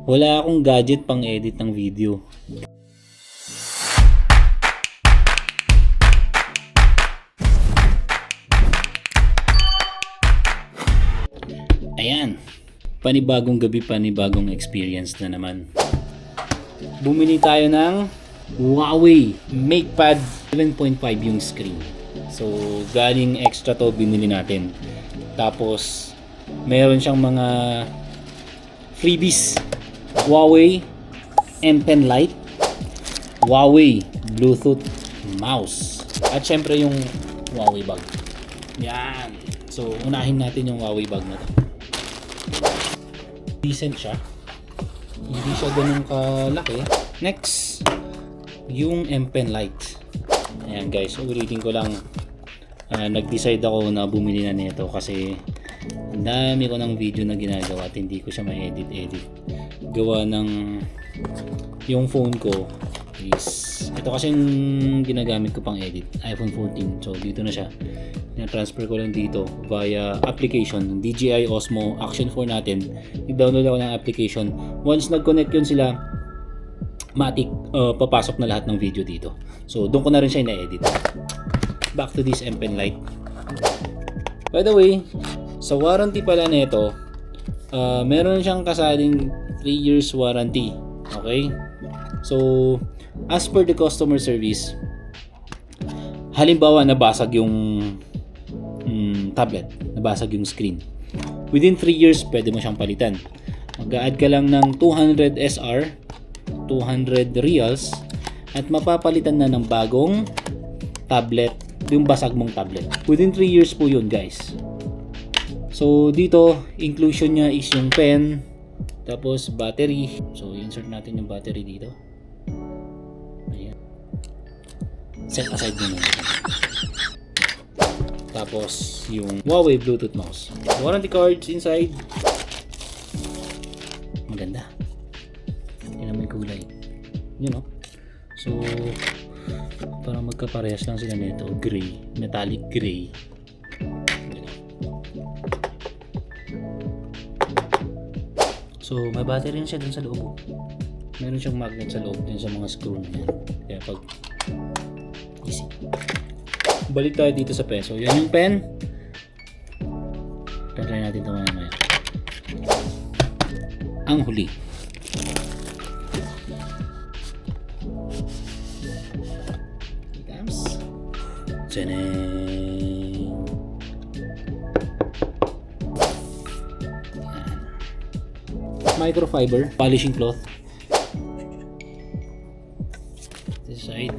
Wala akong gadget pang edit ng video. Ayan. Panibagong gabi, panibagong experience na naman. Bumili tayo ng Huawei MatePad 7.5 yung screen. So, galing extra to binili natin. Tapos, meron siyang mga freebies. Huawei M Pen Lite, Huawei Bluetooth mouse, at syempre yung Huawei bag. Yan. So, unahin natin yung Huawei bag na to. Decent siya. Hindi siya ganun kalaki. Next, yung M Pen Lite. Ayan guys, ulitin ko lang. Nag-decide ako na bumili na nito kasi ang dami ko ng video na ginagawa at hindi ko siya ma-edit. Gawa ng yung phone ko is ito kasi yung ginagamit ko pang edit, iPhone 14. So dito na siya. Na-transfer ko lang dito via application, DJI Osmo Action 4 natin. I-download ako ng application. Once nag-connect yun sila, matik papasok na lahat ng video dito. So doon ko na rin siya ina-edit. Back to this M Pen Lite. By the way, sa warranty pala nito, meron siyang kasaling 3 years warranty. Okay? So, as per the customer service, halimbawa nabasag yung tablet, nabasag yung screen. Within 3 years, pwede mo siyang palitan. Mag-a-add ka lang ng 200 SR, 200 reals, at mapapalitan na ng bagong tablet, yung basag mong tablet. Within 3 years po yun, guys. So, dito, inclusion niya is yung pen, tapos battery. So, insert natin yung battery dito. Ayan. Set aside muna. Tapos, yung Huawei Bluetooth mouse. Warranty cards inside. Maganda. Yan ang may kulay. Yun o. So, parang magkaparehas lang sila nito. Gray. Metallic gray. So, may battery rin siya dun sa loob. Meron siyang magnet sa loob din sa mga screw na yan. Kaya pag easy. Balik tayo dito sa pen. So, yan yung pen. Try natin ito mamaya. Ang huli. Tadang! Microfiber polishing cloth. This side.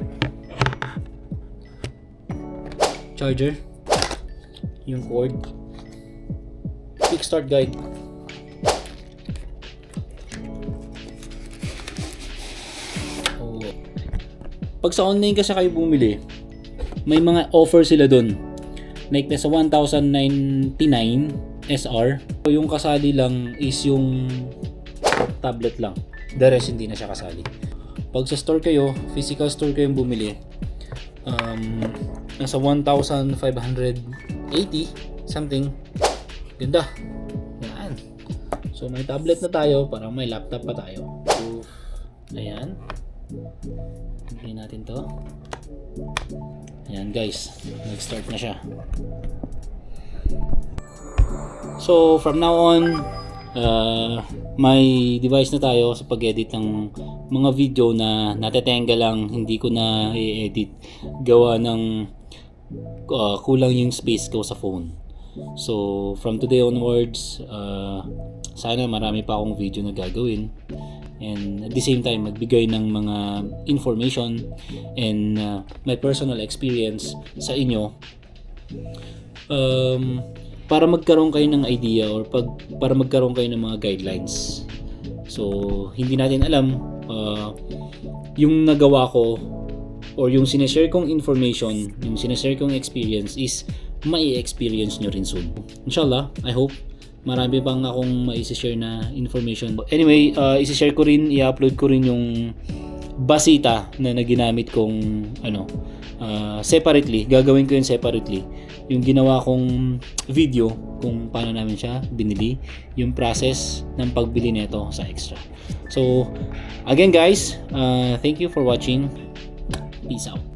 Charger. Yung cord. Quick start guide. Oh. Pag sa online kasi kayo bumili, may mga offer sila dun. Like nasa 1,099 SR. So, yung kasali lang is yung tablet lang. The rest hindi na siya kasali. Pag sa store kayo, physical store kayong bumili, nasa 1,580 something. Ganda. Yan. So may tablet na tayo, parang may laptop pa tayo. So, ayan. Tignan natin to. Ayan guys, nag-start na siya. So from now on, may device na tayo sa pag-edit ng mga video na natetenga lang, hindi ko na i-edit gawa ng kulang yung space ko sa phone. So from today onwards, sana marami pa akong video na gagawin, and at the same time magbigay ng mga information and my personal experience sa inyo, para magkaroon kayo ng idea or para magkaroon kayo ng mga guidelines. So hindi natin alam yung nagawa ko or yung sineshare kong information, yung sineshare kong experience is mai-experience nyo rin soon. Inshallah, I hope marami pang akong mai-share na information. Anyway, i-share ko rin, i-upload ko rin yung basita na naginamit kong separately. Gagawin ko yun separately. Yung ginawa kong video kung paano namin siya binili, yung process ng pagbili nito sa Extra. So again guys, thank you for watching. Peace out.